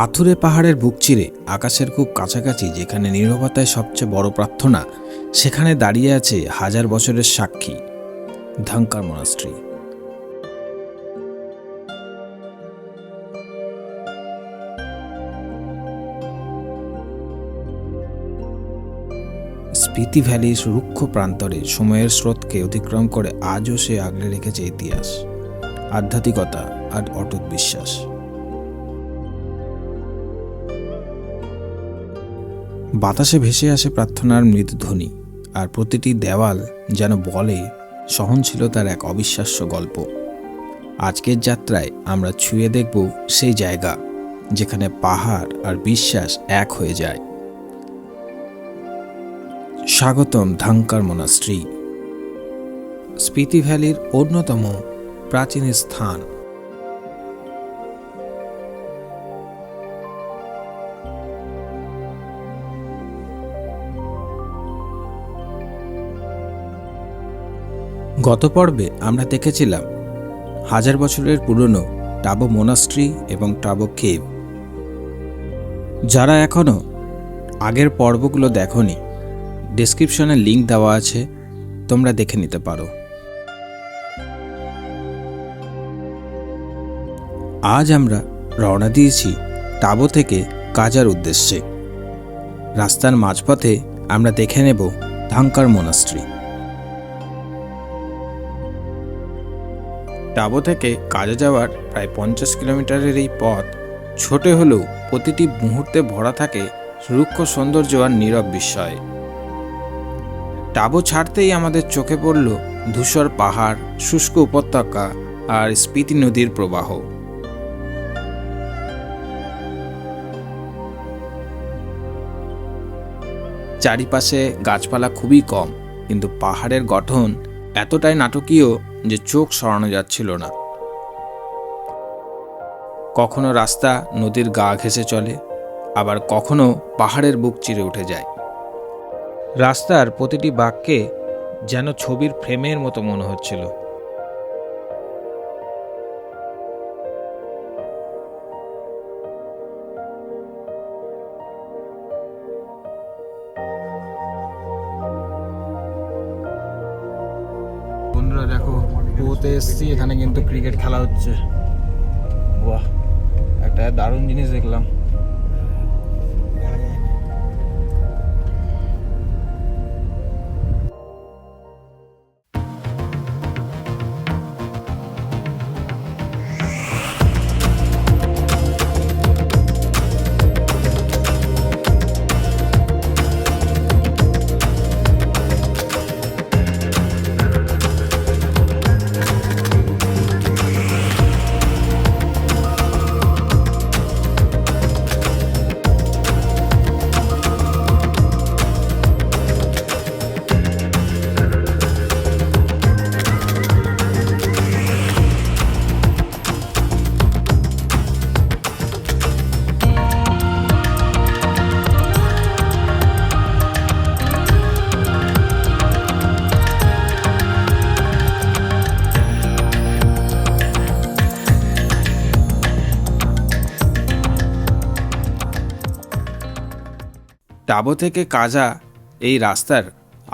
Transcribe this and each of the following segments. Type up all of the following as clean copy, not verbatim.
পাথুরে পাহাড়ের বুক চিরে আকাশের খুব কাছাকাছি যেখানে নীরবতায় সবচেয়ে বড় প্রার্থনা, সেখানে দাঁড়িয়ে আছে হাজার বছরের সাক্ষী ধাঙ্কার মনাস্ট্রি। স্পিতি ভ্যালির রুক্ষ প্রান্তরে সময়ের স্রোতকে অতিক্রম করে আজও সে আগলে রেখেছে ইতিহাস, আধ্যাত্মিকতা আর অটুট বিশ্বাস। বাতাসে ভেসে আসে প্রার্থনার মৃদু ধ্বনি, আর প্রতিটি দেওয়াল যেন বলে সহনশীলতার এক অবিশ্বাস্য গল্প। আজকের যাত্রায় আমরা ছুঁয়ে দেখব সেই জায়গা যেখানে পাহাড় আর বিশ্বাস এক হয়ে যায়। স্বাগতম ধাঙ্কার মনাস্ট্রি, স্পিতি ভ্যালির অন্যতম প্রাচীন স্থান। গত পর্বে আমরা দেখেছিলাম হাজার বছরের পুরনো টাবো মনাস্ট্রি এবং টাবো কেভ। যারা এখনো আগের পর্বগুলো দেখোনি, ডেসক্রিপশনে লিংক দেওয়া আছে, তোমরা দেখে নিতে পারো। আজ আমরা রওনা দিয়েছি টাবো থেকে কাজার উদ্দেশ্যে। রাস্তার মাঝপথে আমরা দেখে নেব ধাঙ্কার মনাস্ট্রি। টাবো থেকে কাজা যাওয়ার প্রায় 50 কিলোমিটারের এই পথ ছোট হলেও প্রতিটি মুহূর্তে ভরা থাকে রুক্ষ সৌন্দর্য আর নীরব বিস্ময়ে। টাবো ছাড়তেই আমাদের চোখে পড়ল ধূসর পাহাড়, শুষ্ক উপত্যকা আর স্পিতি নদীর প্রবাহ। চারিপাশে গাছপালা খুবই কম, কিন্তু পাহাড়ের গঠন এতটাই নাটকীয় যে চোখ সরানো যাচ্ছিল না। কখনো রাস্তা নদীর গা ঘেঁষে চলে, আবার কখনো পাহাড়ের বুক চিরে উঠে যায়। রাস্তার প্রতিটি বাঁককে যেন ছবির ফ্রেমের মতো মনে হচ্ছিল। বন্ধুরা দেখো, কুয়োতে এসছি, এখানে কিন্তু ক্রিকেট খেলা হচ্ছে। বাহ, একটা দারুণ জিনিস দেখলাম। টাবো থেকে কাজা এই রাস্তার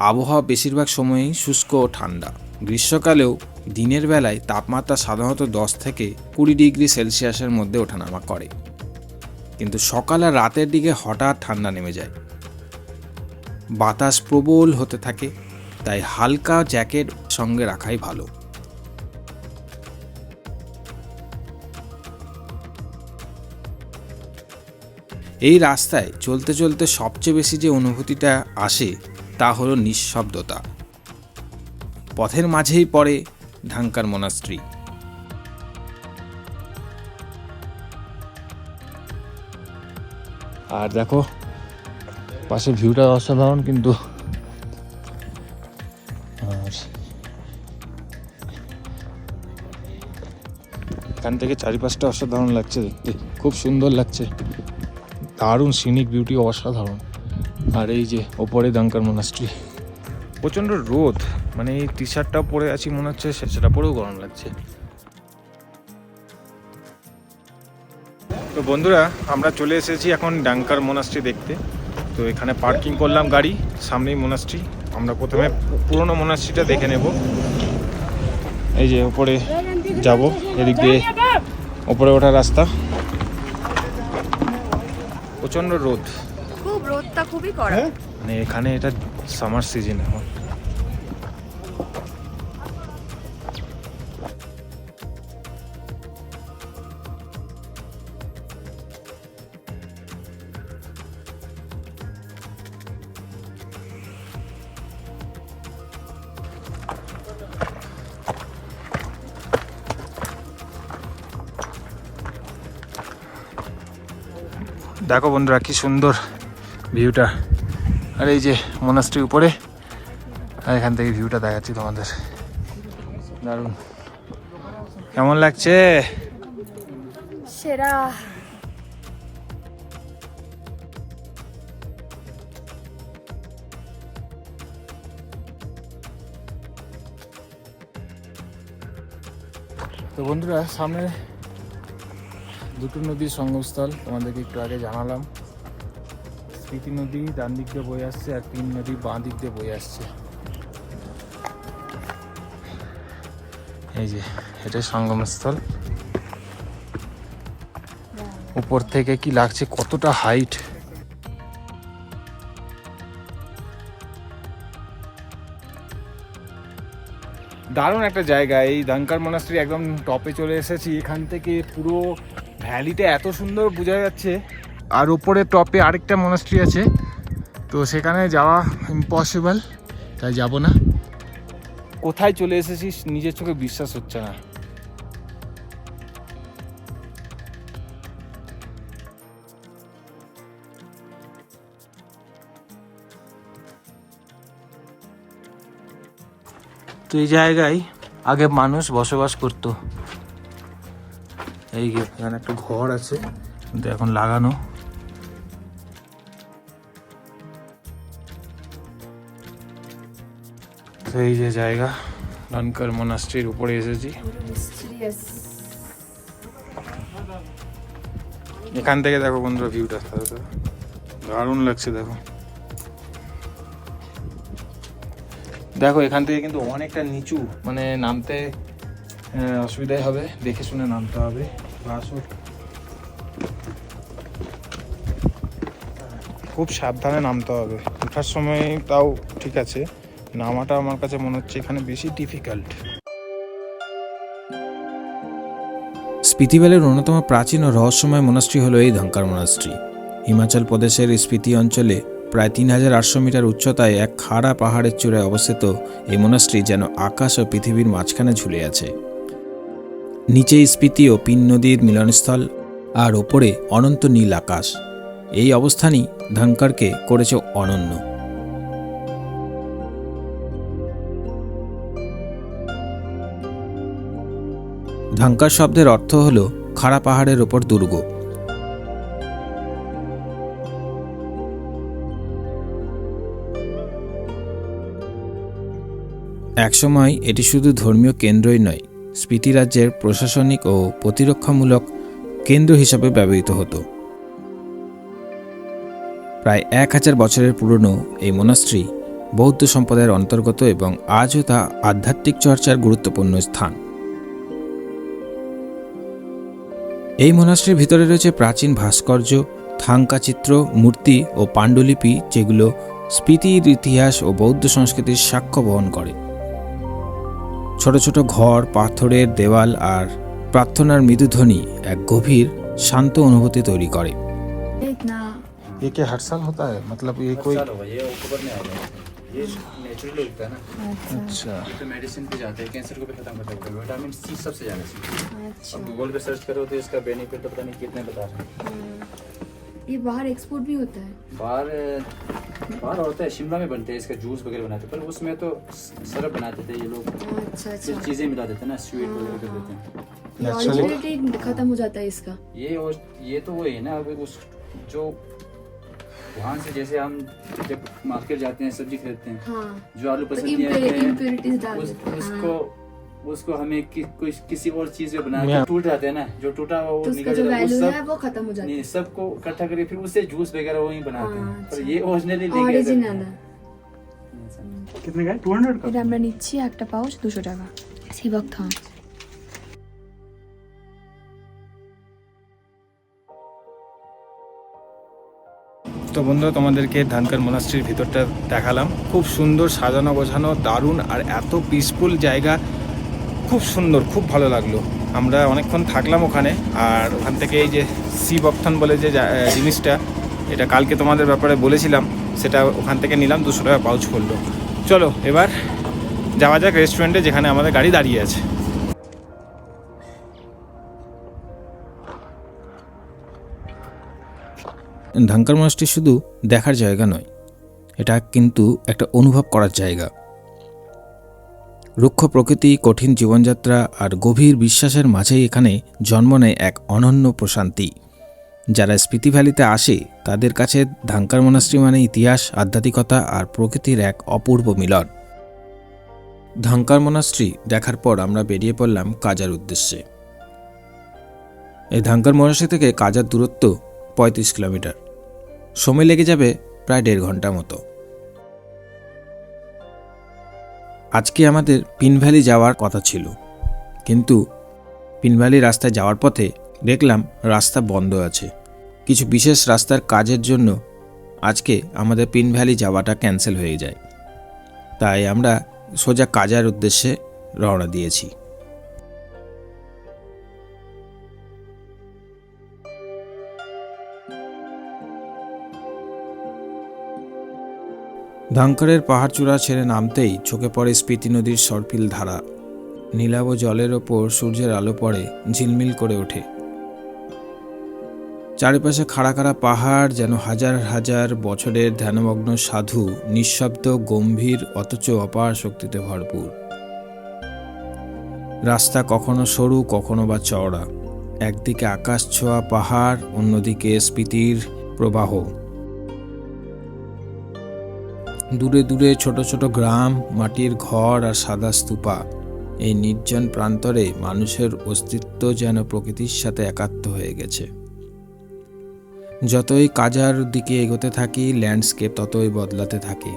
আবহাওয়া বেশিরভাগ সময়ই শুষ্ক ও ঠান্ডা। গ্রীষ্মকালেও দিনের বেলায় তাপমাত্রা সাধারণত 10 থেকে 20 ডিগ্রি সেলসিয়াসের মধ্যে ওঠানামা করে, কিন্তু সকাল আর রাতের দিকে হঠাৎ ঠান্ডা নেমে যায়। বাতাস প্রবল হতে থাকে, তাই হালকা জ্যাকেট সঙ্গে রাখাই ভালো। এই রাস্তায় চলতে চলতে সবচেয়ে বেশি যে অনুভূতিটা আসে তা হলো নিঃশব্দতা। পথের মাঝেই পড়ে ধাঙ্কার মনাস্ট্রি। আর দেখো পাশে ভিউটা অসাধারণ, কিন্তু আর এখান থেকে চারিপাশটা অসাধারণ লাগছে দেখতে, খুব সুন্দর লাগছে, দারুণ সিনিক বিউটি, অসাধারণ। আর এই যে ওপরে ধাঙ্কার মনাস্ট্রি। প্রচণ্ড রোদ, মানে এই টি শার্টটাও পরে আছি মনে হচ্ছে সেটা পরেও গরম লাগছে। তো বন্ধুরা, আমরা চলে এসেছি এখন ডাঙ্কার মোনাস্ট্রি দেখতে। তো এখানে পার্কিং করলাম গাড়ি, সামনেই মোনাস্ট্রি। আমরা প্রথমে পুরনো মোনাস্ট্রিটা দেখে নেব। এই যে উপরে যাব, এদিক দিয়ে উপরে ওঠার রাস্তা। প্রচণ্ড রোদ, খুব রোদটা খুবই কড়া। মানে এখানে এটা সামার সিজন এখন। দেখো বন্ধুরা কি সুন্দর ভিউটা। আর এই যে মোনাস্ট্রি উপরে, আর এখান থেকে ভিউটা দেখাচ্ছি তোমাদের। দারুণ, কেমন লাগছে? সেরা। তো বন্ধুরা, সামনে দুটো নদীর সঙ্গমস্থল তোমাদেরকে একটু আগে জানালাম। স্পিতি নদী ডান দিক দিয়ে বয়ে আসছে, আর তিন নদী বাঁ দিক দিয়ে বয়ে আসছে। এই যে এটাই সঙ্গমস্থল। উপর থেকে কি লাগছে, কতটা হাইট। দারুণ একটা জায়গা এই ডাঙ্কার মোনাস্ট্রি। একদম টপে চলে এসেছি। এখান থেকে পুরো ভ্যালিটা এত সুন্দর বোঝা যাচ্ছে। আর উপরে টপে আরেকটা মোনাস্ট্রি আছে, তো সেখানে যাওয়া ইম্পসিবল, তাই যাব না। কোথায় চলে এসেছিস নিজের চোখে বিশ্বাস হচ্ছে না। তো এই জায়গায় আগে মানুষ বসবাস করত। এই এখানে একটা ঘর আছে, কিন্তু এখন লাগানো। তো এই যে জায়গা, ডাঙ্কার মোনাস্ট্রির উপরে এসেছি। এখান থেকে দেখো বন্ধুরা ভিউটা দারুণ লাগছে। দেখো দেখো এখান থেকে কিন্তু অনেকটা নিচু, মানে নামতে অসুবিধাই হবে, দেখে শুনে নামতে হবে। খুব সাবধানে নামতে হবে। ওঠার সময় তাও ঠিক আছে, নামাটা আমার কাছে মনে হচ্ছে এখানে বেশি ডিফিকাল্ট। স্পিতি ভ্যালির অন্যতম প্রাচীন ও রহস্যময় মোনাস্ট্রি হলো এই ডাঙ্কার মোনাস্ট্রি। হিমাচল প্রদেশের স্পিতি অঞ্চলে প্রায় 3800 মিটার উচ্চতায় এক খাড়া পাহাড়ের চূড়ায় অবস্থিত এই মোনাস্ট্রি যেন আকাশ ও পৃথিবীর মাঝখানে ঝুলে আছে। নিচে স্পিতি ও পিন নদীর মিলনস্থল, আর ওপরে অনন্ত নীল আকাশ। এই অবস্থানই ডাঙ্কারকে করেছে অনন্য। ডাঙ্কার শব্দের অর্থ হল খাড়া পাহাড়ের ওপর দুর্গ। একসময় এটি শুধু ধর্মীয় কেন্দ্রই নয়, স্পিতি রাজ্যের প্রশাসনিক ও প্রতিরক্ষামূলক কেন্দ্র হিসাবে ব্যবহৃত হতো। প্রায় 1000 বছরের পুরনো এই মোনাস্ট্রি বৌদ্ধ সম্প্রদায়ের অন্তর্গত এবং আজও তা আধ্যাত্মিক চর্চার গুরুত্বপূর্ণ স্থান। এই মোনাস্ট্রির ভিতরে রয়েছে প্রাচীন ভাস্কর্য, থাঙ্কা চিত্র, মূর্তি ও পাণ্ডুলিপি, যেগুলো স্পিতির ইতিহাস ও বৌদ্ধ সংস্কৃতির সাক্ষ্য বহন করে। ছোট ছোট ঘর, পাথরের দেওয়াল আর প্রার্থনার মৃদুধ্বনি এক গভীর শান্ত অনুভূতি তৈরি করে। ये क्या हर साल होता है? मतलब ये कोई ये अक्टूबर में आएगा। ये नेचुरल उगता है ना। अच्छा, ये तो मेडिसिन पे जाते हैं, कैंसर को भी खत्म कर सकते हैं। विटामिन सी सबसे ज़्यादा सी। अच्छा। अब गूगल पे सर्च करो तो इसका बेनिफिट तो पता नहीं कितने बता रहे हैं। ये बाहर एक्सपोर्ट भी होता है? बाहर होता है, शिमला में बनते हैं, इसका जूस वगैरह बनाते हैं, पर उसमें तो सिरप बनाते थे ये लोग। अच्छा अच्छा। फिर चीज़ें मिला देते हैं ना, स्वीट वगैरह कर देते हैं। ये ऑरिजिनलिटी खत्म हो जाता है इसका। ये तो वही है ना, अब उस जो वहाँ से जैसे हम जब मार्केट जाते हैं सब्जी खरीदते हैं, हाँ। जो आलू तो पसंद नहीं आते हैं इम्प्योरिटीज डाल देते हैं। उसको उसको हमें किसी और चीज में बना के टूट जाते हैं ना, जो टूटा हुआ वो तो उसका निकल जो जाता है, वो वैल्यू है सब वो खत्म हो जाता नहीं है। सबको इकट्ठा करके फिर उससे जूस वगैरह वही बनाते हैं, আচ্ছা। पर ये ओरिजिनली लेके অরিজিনাল कितने का है 200 का এটা আমরা নিচ্ছি একটা পাউচ 200 টাকা শিবক থাম। তো বন্ধুরা, তোমাদেরকে ধানকার মোনাস্ট্রির ভিতরটা দেখালাম। খুব সুন্দর সাজানো গোছানো, দারুণ, আর এত পিসফুল জায়গা, খুব সুন্দর, খুব ভালো লাগলো। আমরা অনেকক্ষণ থাকলাম ওখানে, আর ওখান থেকে এই যে সি বকথন বলে যে জিনিসটা, এটা কালকে তোমাদের ব্যাপারে বলেছিলাম, সেটা ওখান থেকে নিলাম, 200 টাকা পাউচ পড়লো। চলো এবার যাওয়া যাক রেস্টুরেন্টে, যেখানে আমাদের গাড়ি দাঁড়িয়ে আছে। ধানকার মোনাস্ট্রি শুধু দেখার জায়গা নয়, এটা কিন্তু একটা অনুভব করার জায়গা। রুক্ষ প্রকৃতি, কঠিন জীবনযাত্রা আর গভীর বিশ্বাসের মাঝেই এখানে জন্ম নেয় এক অনন্য প্রশান্তি। যারা স্পিতি ভ্যালিতে আসে তাদের কাছে ধানকার মোনাস্ট্রি মানে ইতিহাস, আধ্যাত্মিকতা আর প্রকৃতির এক অপূর্ব মিলন। ধানকার মোনাস্ট্রি দেখার পর আমরা বেরিয়ে পড়লাম কাজার উদ্দেশ্যে। এই ধানকার মোনাস্ট্রি থেকে কাজার দূরত্ব 35 কিলোমিটার। সময় লেগে যাবে প্রায় 1.5 ঘন্টা মতো। আজকে আমাদের পিন ভ্যালি যাওয়ার কথা ছিল, কিন্তু পিন ভ্যালি রাস্তায় যাওয়ার পথে দেখলাম রাস্তা বন্ধ আছে। কিছু বিশেষ রাস্তার কাজের জন্য আজকে আমাদের পিন ভ্যালি যাওয়াটা ক্যান্সেল হয়ে যায়, তাই আমরা সোজা কাজার উদ্দেশ্যে রওনা দিয়েছি। ধানকারের পাহাড়চূড়া ছেড়ে নামতেই চোখে পড়ে স্পিতি নদীর সরপিল ধারা। নীলাভ জলের ওপর সূর্যের আলো পড়ে ঝিলমিল করে ওঠে। চারিপাশে খাড়া খাড়া পাহাড়, যেন হাজার হাজার বছরের ধ্যানমগ্ন সাধু, নিঃশব্দ, গম্ভীর, অথচ অপার শক্তিতে ভরপুর। রাস্তা কখনো সরু, কখনো বা চওড়া। একদিকে আকাশ ছোঁয়া পাহাড়, অন্যদিকে স্পিতির প্রবাহ। দূরে দূরে ছোট ছোট গ্রাম, মাটির ঘর আর সাদা স্তূপা। এই নির্জন প্রান্তরে মানুষের অস্তিত্ব যেন প্রকৃতির সাথে একাত্ম হয়ে গেছে। যতই কাজার দিকে এগোতে থাকি, ল্যান্ডস্কেপ ততই বদলাতে থাকে।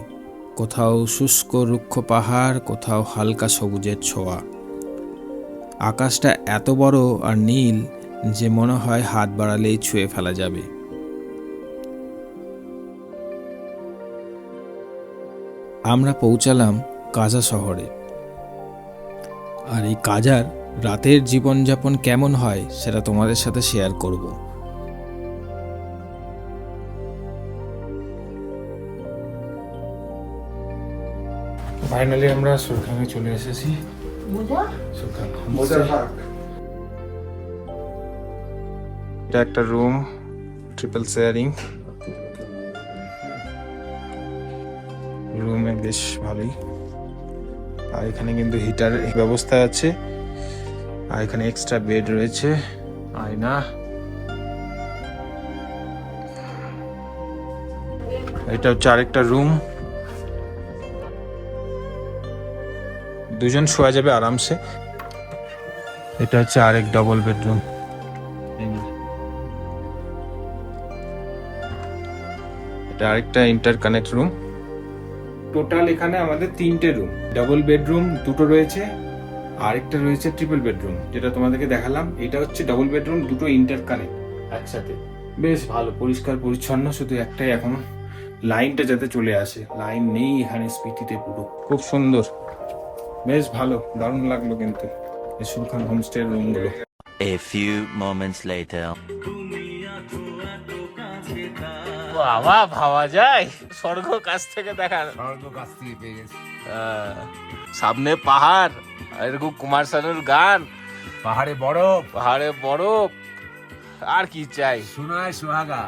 কোথাও শুষ্ক রুক্ষ পাহাড়, কোথাও হালকা সবুজের ছোঁয়া। আকাশটা এত বড় আর নীল যে মনে হয় হাত বাড়ালেই ছুঁয়ে ফেলা যাবে। আমরা পৌঁছালাম কাজা শহরে, আর এই কাজার রাতের জীবনযাপন কেমন হয় সেটা তোমাদের সাথে শেয়ার করব। ফাইনালি আমরা সুরখানে চলে এসেছি। এটা একটা রুম, ট্রিপল শেয়ারিং। রুমে বেশ ভালোই, আর এখানে কিন্তু হিটার ব্যবস্থা আছে, আর এখানে এক্সট্রা বেড রয়েছে, আয়না। এটা হচ্ছে আরেকটা রুম, দুজন শোয়া যাবে আরামসে। এটা হচ্ছে আরেক ডবল বেডরুম। এটা আরেকটা ইন্টারকানেক্ট রুম। টোটাল এখানে আমাদের 3টে রুম, ডাবল বেডরুম 2টো রয়েছে, আরেকটা রয়েছে ট্রিপল বেডরুম, যেটা তোমাদেরকে দেখালাম। এটা হচ্ছে ডাবল বেডরুম, 2টো ইন্টারকানেক্ট একসাথে। বেশ ভালো, পরিষ্কার পরিচ্ছন্ন। শুধু একটাই এখন লাইনটা যাতে চলে আসে, লাইন নেই এখানে স্পিতিতে। পুরো খুব সুন্দর, বেশ ভালো, দারুণ লাগলো কিন্তু এই সুরখান হোমস্টের রুমগুলো। A few moments later. বাবা, ভাবা যায় স্বর্গ কাছ থেকে দেখার। স্বর্গ কাছ থেকে পেয়ে গেছি। সামনে পাহাড়, এরকম কুমার শানুর গান, পাহাড়ে বরফ, পাহাড়ে বরফ, আর কি চাই। সোনায় সোহাগা।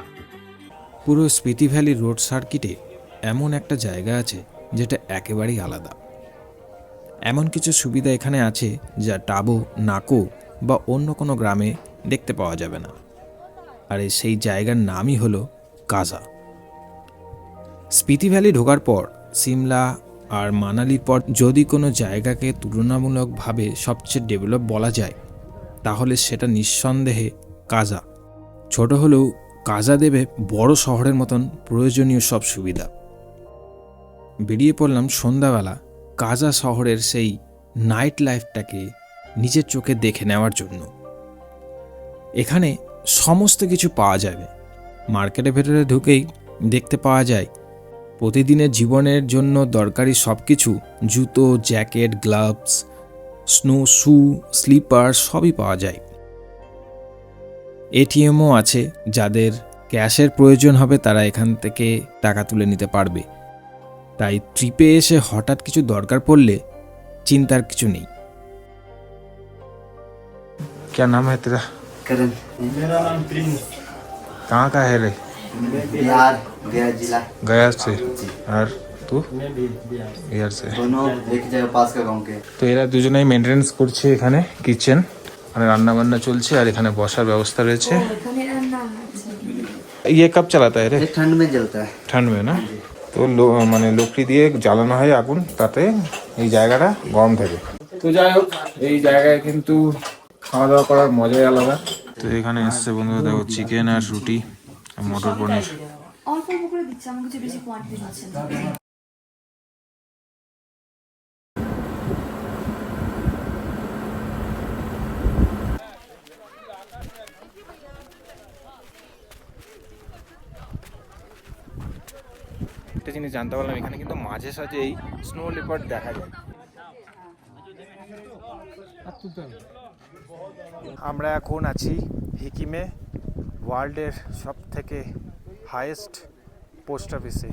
পুরো স্পিতি ভ্যালি রোড সার্কিটে এমন একটা জায়গা আছে যেটা একেবারেই আলাদা। এমন কিছু সুবিধা এখানে আছে যা টাবো, নাকো বা অন্য কোনো গ্রামে দেখতে পাওয়া যাবে না। আর সেই জায়গার নামই হলো কাজা। স্পিতি ভ্যালি ঢোকার পর সিমলা আর মানালির পর যদি কোনো জায়গাকে তুলনামূলকভাবে সবচেয়ে ডেভেলপ বলা যায় তাহলে সেটা নিঃসন্দেহে কাজা। ছোট হলেও কাজা দেবে বড় শহরের মতন প্রয়োজনীয় সব সুবিধা। বেরিয়ে পড়লাম সন্ধ্যাবেলা কাজা শহরের সেই নাইট লাইফটাকে নিজের চোখে দেখে নেওয়ার জন্য। এখানে সমস্ত কিছু পাওয়া যাবে। মার্কেটের ভেতরে ঢুকেই দেখতে পাওয়া যায় প্রতিদিনের জীবনের জন্য দরকারি সব কিছু, জুতো, জ্যাকেট, গ্লাভস, স্নো শু, স্লিপার সবই পাওয়া যায়। এটিএমও আছে, যাদের ক্যাশের প্রয়োজন হবে তারা এখান থেকে টাকা তুলে নিতে পারবে। তাই ট্রিপে এসে হঠাৎ কিছু দরকার পড়লে চিন্তার কিছু নেই। क्या नाम है तेरा? करण। मेरा नाम प्रिंस। कहाँ का है रे? बिहार, गया जिला। गया से। और तू? मैं भी बिहार। बिहार से। दोनों एक जगह पास का गाँव के। তো এরা দুজনেই মেনটেনেন্স করছে এখানে কিচেন, মানে রান্না বান্না চলছে আর এখানে বসার ব্যবস্থা রয়েছে। এখানে রান্না আছে। ये कब चलाता है रे? ये ठंड में जलता है। ठंड में ना? তো মানে লকড়ি দিয়ে জ্বালানো হয় আগুন, তাতে এই জায়গাটা গরম থাকে। তো যাই হোক, এই জায়গায় কিন্তু খাওয়া দাওয়া করার মজাই আলাদা। তো এখানে এসছে বন্ধুরা, দেখো চিকেন আর রুটি আর মটর পনির। অল্প অল্প করে দিচ্ছে, আমার কিছু বেশি কোয়ান্টিটি দিচ্ছে না। একটা জিনিস জানতে পারলাম, এখানে কিন্তু মাঝে সাঝে এই স্নো লেপার্ড দেখা যায়। আমরা এখন আছি হিকিমে, ওয়ার্ল্ডের সব থেকে হাইয়েস্ট পোস্ট অফিসে।